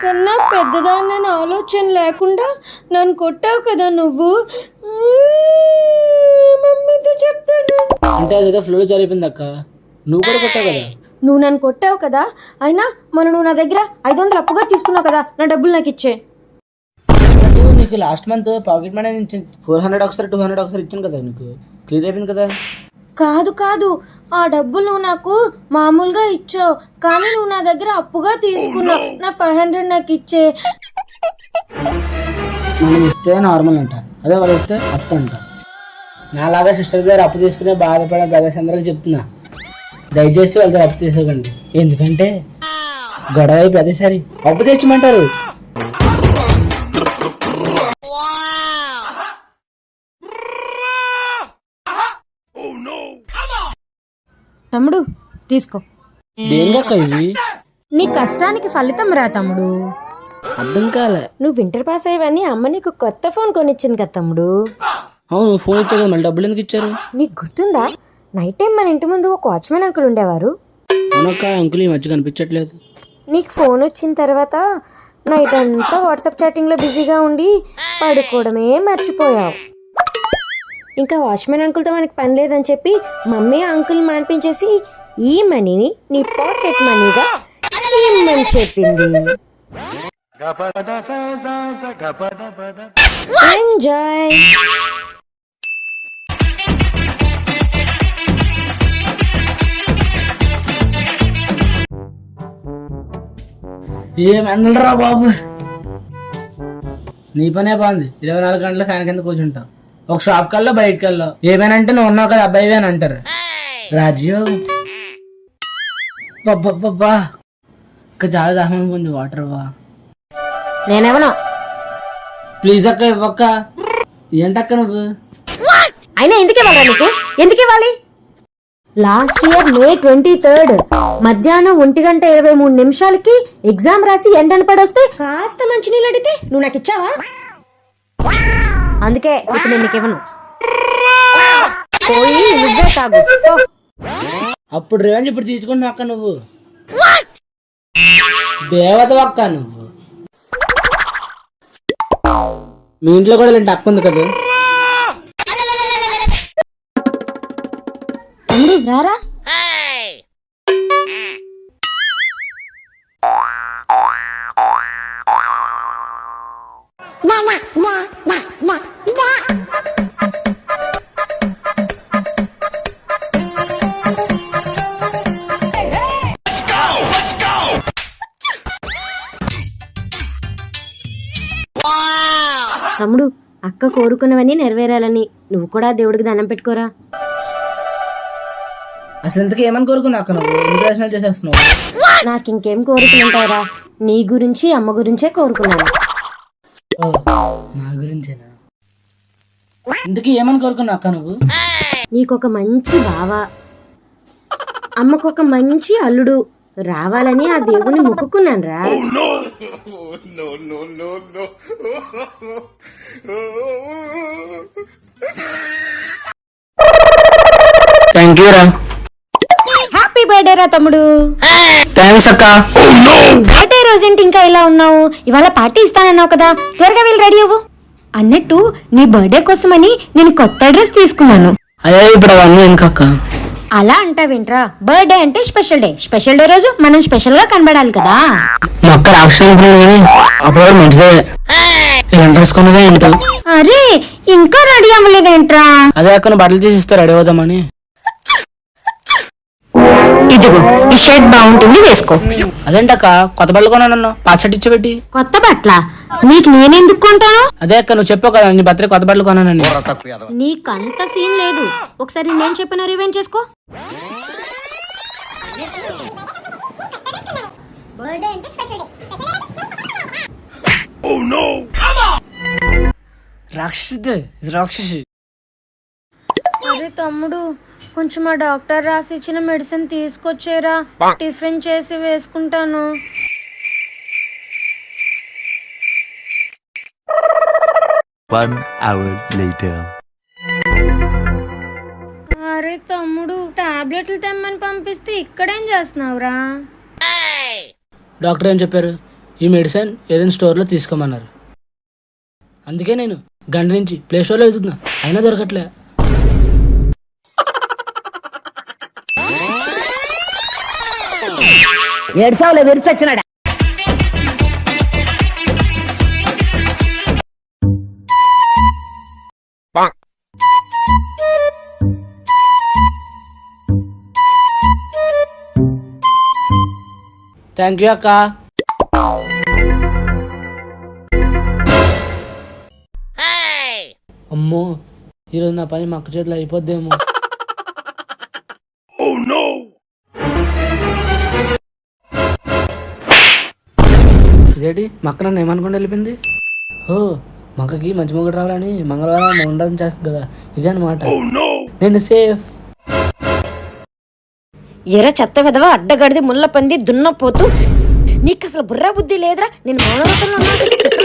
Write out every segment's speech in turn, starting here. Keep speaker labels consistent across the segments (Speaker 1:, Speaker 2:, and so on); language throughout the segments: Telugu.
Speaker 1: నాకన్నా పెద్దదాన్నని ఆలోచన లేకుండా నన్ను కొట్టావు కదా నువ్వు. మమ్మీతో చెప్తాను.
Speaker 2: అంటే అదేదో ఫ్లో జరిగిపోయింది అక్క, నువ్వు కూడా కొట్టావు కదా.
Speaker 1: నువ్వు నన్ను కొట్టావు కదా, అయినా నువ్వు నా దగ్గర 500 అప్పుగా తీసుకున్నావు కదా, నా డబ్బులు నాకు ఇచ్చే.
Speaker 2: నీకు లాస్ట్ మంత్ పాకెట్ మనీ నుంచి 400 ఒకసారి 200 ఒకసారి ఇచ్చాను కదా, నీకు క్లియర్ అయిపోయింది కదా.
Speaker 1: కాదు కాదు, ఆ డబ్బులు నువ్వు నాకు మామూలుగా ఇచ్చావు, కానీ నువ్వు నా దగ్గర అప్పుగా తీసుకున్నావు. నా 500 నాకు ఇచ్చే.
Speaker 2: మనం ఇస్తే నార్మల్ అంట, అదే వాళ్ళు ఇస్తే అప్పు అంట. నాలాగా సిస్టర్ దగ్గర అప్పు తీసుకునే బాధపడే బ్రదర్స్ అందరికి చెప్తున్నా, దయచేసి వాళ్ళ దగ్గర అప్పు తీసుకోకండి. ఎందుకంటే గొడవ ప్రతిసారి అప్పు తెచ్చమంటారు.
Speaker 1: తమ్ముడు తీసుకో.
Speaker 2: దేనికక్క ఇవి?
Speaker 1: నీ కష్టానికి ఫలితం రా తమ్ముడు.
Speaker 2: అర్థం కాలే.
Speaker 1: నువ్వు ఇంటర్ పాస్ అయ్యవని అమ్మ నీకు కొత్త ఫోన్ కొనిచ్చింది కదా తమ్ముడు.
Speaker 2: అవును, ఫోన్ ఇచ్చారు కదా, మళ్ళీ డబ్బులు ఎందుకు ఇచ్చారు?
Speaker 1: నీకు గుర్తుందా, నైట్ టైం మన ఇంటి ముందు ఒక వాచ్మెన్ అంకుల్ ఉండేవారు.
Speaker 2: అవునక్క, అంకుల్ ఈ మధ్య కనిపించట్లేదు.
Speaker 1: నీకు ఫోన్ వచ్చిన తర్వాత నైట్ అంతా వాట్సాప్ చాటింగ్లో బిజీగా ఉండి పడుకోవడమే మర్చిపోయావు. ఇంకా వాచ్మెన్ అంకుల్తో మనకి పని లేదని చెప్పి మమ్మీ అంకుల్ మానిపించేసి ఈ మనీని నీ పాకెట్ మనీగా ఇమ్మని చెప్పింది. ఎంజాయ్.
Speaker 2: ఏమన్నరా బాబు, నీ పనే బాగుంది. 24 గంటల ఫ్యాన్ కింద కూర్చుంటావు. ఒక షాప్ కల్లా బయటకు వెళ్ళావు, ఏమైనా నువ్వు ఉన్నావు కదా అబ్బాయి అని అంటారు. రాజీవ్ బాబా ఇంకా చాలా దాహం, కొంచెం వాటర్ వా.
Speaker 1: నేనేమన్నా
Speaker 2: ప్లీజ్ అక్క ఇవ్వక్క. ఏంటక్క నువ్వు?
Speaker 1: అయినా ఎందుకు ఇవ్వాలి నీకు? ఎందుకు ఇవ్వాలి? లాస్ట్ ఇయర్ May 23 మధ్యాహ్నం 1:23 ఎగ్జామ్ రాసి ఎండని పడొస్తే కాస్త మంచినీళ్ళు అడిగితే నువ్వు నాకు ఇచ్చావా? అందుకే ఇప్పుడు నేను నీకు ఇవ్వను. పోయి నువ్వే తాగు.
Speaker 2: అప్పుడు రేంజ్ ఇప్పుడు తీసుకుంటున్నావు అక్క, నువ్వు దేవత అక్క. నువ్వు మీ ఇంట్లో కూడా ఇలాంటి అక్క ఉంది కదా.
Speaker 1: తమ్ముడు రారా. తమ్ముడు, అక్క కోరుకున్నవన్నీ నెరవేరాలని నువ్వు కూడా దేవుడికి దండం పెట్టుకోరా.
Speaker 2: అసలు ఇంతకీ ఏమని కోరుకున్నావు అక్క? నువ్వు ఇంటర్నేషనల్ చేసేస్తున్నావు.
Speaker 1: నాకు ఇంకేం కోరుకుంటారా, నీ గురించి అమ్మ గురించే కోరుకున్నాను.
Speaker 2: నా గురించేనా? ఇంతకీ ఏమని కోరుకున్నావు అక్క నువ్వు?
Speaker 1: నీకొక మంచి బావ, అమ్మకొక మంచి అల్లుడు రావాలని ఆ దేవుని మొక్కుకున్నాను రా.
Speaker 2: థ్యాంక్ యూ రా.
Speaker 1: హ్యాపీ బర్త్డే రా తమ్ముడు.
Speaker 2: థ్యాంక్స్ అక్క.
Speaker 1: బర్త్డే రోజేంటి ఇంకా ఇలా ఉన్నావు? ఇవాళ పార్టీ ఇస్తానన్నావు కదా, త్వరగా వెళ్ళి రెడీ అవ్వు. అన్నట్టు నీ బర్త్డే కోసమని నేను కొత్త డ్రెస్ తీసుకున్నాను.
Speaker 2: అయ్యో ఇప్పుడు అవన్నీ ఎందుకక్క?
Speaker 1: అలా అంటావేంట్రా? బర్త్డే అంటే స్పెషల్ డే, స్పెషల్ డే రోజు మనం స్పెషల్ గా కనబడాలి కదా.
Speaker 2: మా అక్క రాక్షసు అప్పుడు మంచిదే. ఇలా డ్రెస్ కొన్నదే ఏంటో.
Speaker 1: అరే ఇంకా రెడీ అవ్వలేదేంట్రా?
Speaker 2: అదే అక్క బట్టలు తీసిస్తే రెడీ అవుదామని.
Speaker 1: ఇదిగో ఈ షర్ట్ బాగుంటుంది, వేసుకో.
Speaker 2: అదేంటక్క కొత్త బట్టలు కొన్నాను, పాత షర్ట్ ఇచ్చిపెట్టి.
Speaker 1: కొత్త బట్టల నీకు నేనెందుకు కొంటాను?
Speaker 2: అదే అక్క నువ్వు చెప్పావు కదా నీ బర్త్డే కొత్త బట్టలు కొన్నానని.
Speaker 1: నీకంత సీన్ లేదు, ఒకసారి నేను చెప్పిన రివెంజ్ చేసుకో.
Speaker 2: రాక్షసి.
Speaker 1: అరే తమ్ముడు, కొంచెం ఆ డాక్టర్ రాసి ఇచ్చిన మెడిసిన్ తీసుకొచ్చేరా, టిఫిన్ చేసి వేసుకుంటాను.
Speaker 3: One hour later.
Speaker 1: అరే తమ్ముడు, టాబ్లెట్లు తెమ్మని పంపిస్తే ఇక్కడేం చేస్తున్నావురా?
Speaker 2: డాక్టర్ ఏం చెప్పారు? ఈ మెడిసిన్ ఏదైనా స్టోర్లో తీసుకోమన్నారు. అందుకే నేను గంట నుంచి ప్లే స్టోర్లో వెళ్తున్నా, అయినా దొరకట్లే.
Speaker 4: ఏడ్చావులే విరిచొచ్చినాడా.
Speaker 2: థ్యాంక్ యూ అక్క. అమ్మో, ఈరోజు నా పని మా అక్క చేతిలో అయిపోద్దేమో. ఇదేంటి మా అక్క నన్ను ఏమనుకుంటూ వెళ్ళిపోయింది? ఓ, మా అక్కకి మంచి మొగుడు రావాలని మంగళవారం ఉండడం చేస్తుంది కదా, ఇదే అనమాట. నేను సేఫ్.
Speaker 1: ఎర్ర చెత్త విధవ అడ్డగడిది ముళ్ళ పంది దున్నపోతూ, నీకు అసలు బుర్రా బుద్ధి లేదురా. నేను మౌనవ్రతంలో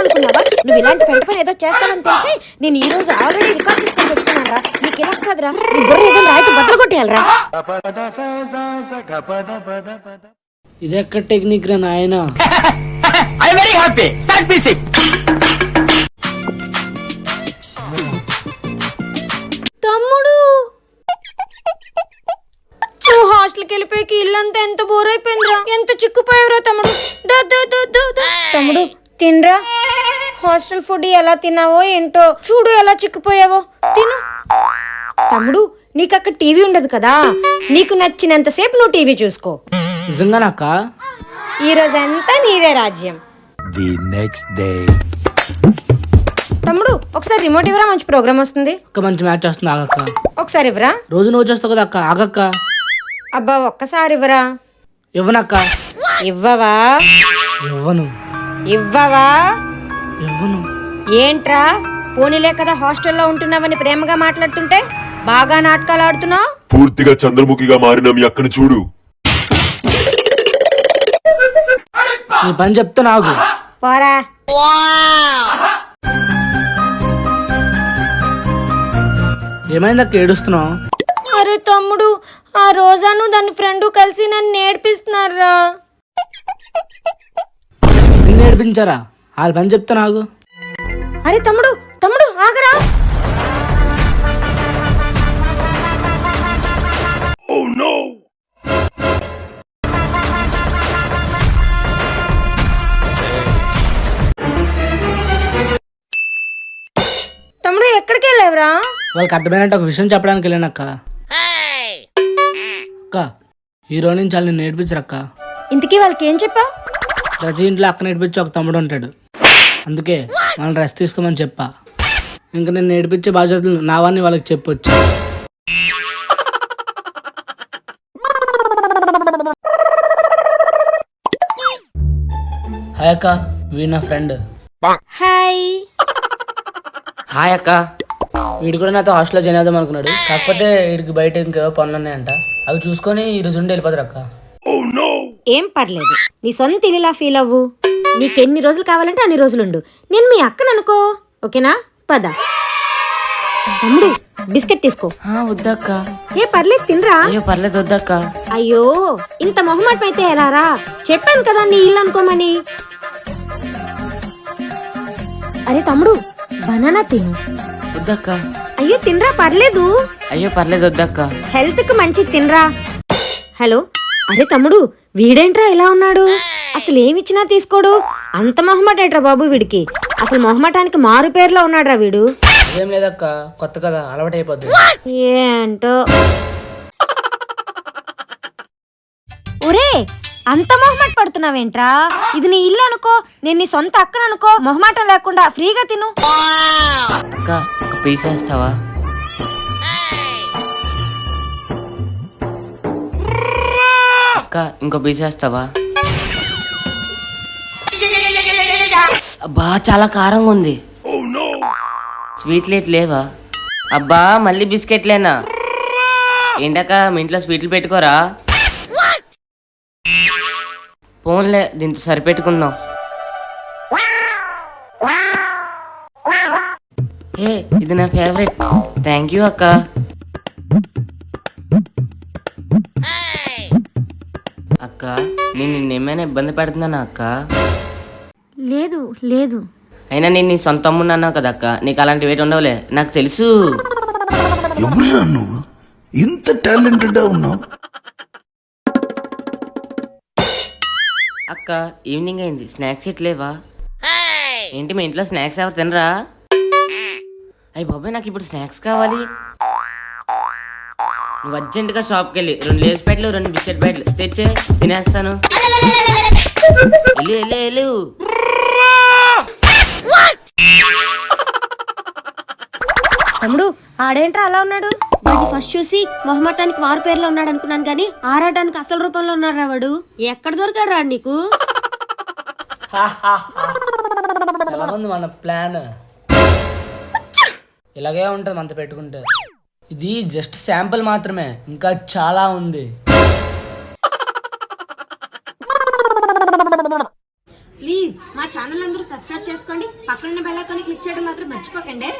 Speaker 1: అనుకున్నావా? నువ్వు ఇలాంటి పెంట పని ఏదో చేస్తావని తెలిసి నేను ఈ రోజు ఆల్రెడీ రికార్డ్ చేసుకొని పెట్టుకున్నాను రా. నీకు ఇలా కాదురా, నీ బుర్ర ఏదో రాయితీ బద్దలు కొట్టేయాలరా.
Speaker 2: ఇది ఎక్కడ టెక్నిక్ రా నాయన?
Speaker 1: తమ్ముడు, హాస్టల్కి వెళ్ళిపోయి ఇల్లంతా ఎంత బోర్ అయిపోయిందిరా. ఎంత చిక్కుపోయావురా తమ్ముడు. తమ్ముడు తినరా. హాస్టల్ ఫుడ్ ఎలా తిన్నావో ఏంటో, చూడు ఎలా చిక్కుపోయావో. తిను తమ్ముడు. నీకు అక్కడ టీవీ ఉండదు కదా, నీకు నచ్చినంతసేపు నువ్వు టీవీ చూసుకో.
Speaker 2: నిజంగానక్క?
Speaker 1: ఈ రోజంతా నీదే రాజ్యం.
Speaker 3: The next day.
Speaker 1: తమ్ముడు ఒకసారి రిమోట్ ఇవ్వరా, మంచి ప్రోగ్రామ్ వస్తుంది.
Speaker 2: అక్క మంచి మ్యాచ్ వస్తుంది, ఆగక్క.
Speaker 1: ఒకసారి ఇవ్వరా.
Speaker 2: రోజు నువ్వు చేస్తావు కదా అక్క, ఆగక్క.
Speaker 1: అబ్బా ఒక్కసారి ఇవ్వరా.
Speaker 2: ఇవ్వనక్క.
Speaker 1: ఇవ్వవా?
Speaker 2: ఇవ్వను.
Speaker 1: ఇవ్వవా?
Speaker 2: ఇవ్వను.
Speaker 1: ఏంట్రా, పోనీలే కదా హాస్టల్లో ఉంటున్నావని ప్రేమగా మాట్లాడుతుంటే బాగా నాటకాలు ఆడుతున్నావు.
Speaker 5: పూర్తిగా చంద్రముఖిగా మారిన మీ అక్కను చూడు.
Speaker 2: నీ పని చెప్తా నాకు.
Speaker 1: పోరా.
Speaker 2: ఏమైందక్క ఏడుస్తున్నావు?
Speaker 1: అరే తమ్ముడు, ఆ రోజాను దాని ఫ్రెండ్ కలిసి నన్ను నేర్పిస్తున్నారా.
Speaker 2: నిన్ను నేర్పించారా? వాళ్ళ పని చెప్తా నాకు.
Speaker 1: అరే తమ్ముడు, తమ్ముడు ఆగరా. తమ్ముడు ఎక్కడికి వెళ్ళావురా?
Speaker 2: వాళ్ళకి అర్థమైనట్టు ఒక విషయం చెప్పడానికి వెళ్ళానక్క. అక్క, హీరో నుంచి వాళ్ళు నేను నేర్పించరక్క.
Speaker 1: ఇంతకీ వాళ్ళకి ఏం చెప్పావు?
Speaker 2: ప్రతి ఇంట్లో అక్క నేర్పించి ఒక తమ్ముడు ఉంటాడు, అందుకే వాళ్ళని రెస్ట్ తీసుకోమని చెప్పా. ఇంకా నేను నేర్పించే బాధ్యతలు నావన్నీ వాళ్ళకి చెప్పొచ్చు. హాయ్ అక్క, వీడు నా ఫ్రెండ్.
Speaker 1: హాయ్.
Speaker 2: హాయ్ అక్క. వీడు కూడా నాతో హాస్టల్లో జాయిన్ అవుదాం అనుకున్నాడు, కాకపోతే వీడికి బయట ఇంకేవో పనులు ఉన్నాయంట, అవి చూసుకొని ఈరోజు ఉండి వెళ్ళిపోతారు అక్క.
Speaker 1: ఏం పర్లేదు, నీ సొంత ఇల్లులా ఫీల్ అవ్వు. నీకెన్ని రోజులు కావాలంటే అన్ని రోజులుండు. నేను మీ అక్కను అనుకో, ఓకేనా? పద. తమ్ముడు బిస్కెట్ తీసుకో.
Speaker 2: వద్దక్క.
Speaker 1: ఏ పర్లేదు తినరా.
Speaker 2: అయ్యో పర్లేదు, వద్దక్క.
Speaker 1: అయ్యో ఇంత మొహమాటం అయితే ఎలారా? చెప్పాను కదా నీ ఇల్లు అనుకోమని. అరే తమ్ముడు, బనానా తిను.
Speaker 2: వద్దక్క.
Speaker 1: అయ్యో తినరా, పర్లేదు.
Speaker 2: అయ్యో పర్లేదు, వద్దక్క.
Speaker 1: హెల్త్ కి మంచిది, తినరా. హలో. అరే తమ్ముడు, వీడేంట్రా ఇలా ఉన్నాడు? అసలు ఏమిచ్చినా తీసుకోడు. అంత మొహమాటేట్రా బాబు వీడికి. అసలు మొహమాటానికి మారు పేరులో ఉన్నాడురా వీడు.
Speaker 2: ఏం లేదక్క, కొత్త కదా, అలవాటు అయిపోద్ది.
Speaker 1: ఏంటో. ఒరే, అంత మొహమాట పడుతున్నావేంట్రా? ఇది నీ ఇల్లు అనుకో, నేను నీ సొంత అక్కను అనుకో. మొహమాటం లేకుండా ఫ్రీగా తిను.
Speaker 2: అక్క, ఒక పీస్ వేస్తావా? అక్క, ఇంకో పీస్ వేస్తావా? అబ్బా చాలా కారంగా ఉంది. స్వీట్లు లేవా? అబ్బా మళ్ళీ బిస్కెట్లేనా? ఏంటక్క, మీ ఇంట్లో స్వీట్లు పెట్టుకోరా? ఫోన్లే, దీంతో సరిపెట్టుకుందాం. ఏ, ఇది నా ఫేవరెట్. థ్యాంక్ యూ అక్క. అక్క, నేను నిన్నేమైనా ఇబ్బంది పెడుతున్నానా అక్క?
Speaker 1: లేదు లేదు.
Speaker 6: అయినా నేను నీ సొంత తమ్ముడు అన్నావు కదా అక్క, నీకు అలాంటి వెయిట్ ఉండవులే, నాకు తెలుసు.
Speaker 3: ఎవరురా నువ్వు ఇంత టాలెంటెడ్ ఉన్నావు?
Speaker 6: అక్క ఈవినింగ్ అయింది, స్నాక్స్ ఇట్లేవా? ఏంటి మీ ఇంట్లో స్నాక్స్ ఎవరు తినరా? అయ్యి బాబాయ్ నాకు ఇప్పుడు స్నాక్స్ కావాలి. నువ్వు అర్జెంటుగా షాప్కి వెళ్ళి 2 లేస్ ప్యాకెట్లు 2 బిస్కెట్ ప్యాకెట్లు తెచ్చే, తినేస్తాను. వెళ్ళు.
Speaker 1: తమ్ముడు ఆడేంట్రా అలా ఉన్నాడు? వాడిని ఫస్ట్ చూసి మొహమాటానికి మారు పేర్లో ఉన్నాడు అనుకున్నాను, కానీ ఆరాటానికి అసలు రూపంలో ఉన్నాడు రా వాడు. ఎక్కడ దొరికాడు రా నీకు?
Speaker 2: ఎలా ఉంది మన ప్లాన్? ఇలాగే ఉంటుంది మనతో పెట్టుకుంటే. ఇది జస్ట్ శాంపుల్ మాత్రమే, ఇంకా చాలా ఉంది.
Speaker 1: ప్లీజ్ మా ఛానల్ అందరూ సబ్స్క్రైబ్ చేసుకోండి, పక్కన బెల్ ఐకాన్ క్లిక్ చేయడం మాత్రం మర్చిపోకండి.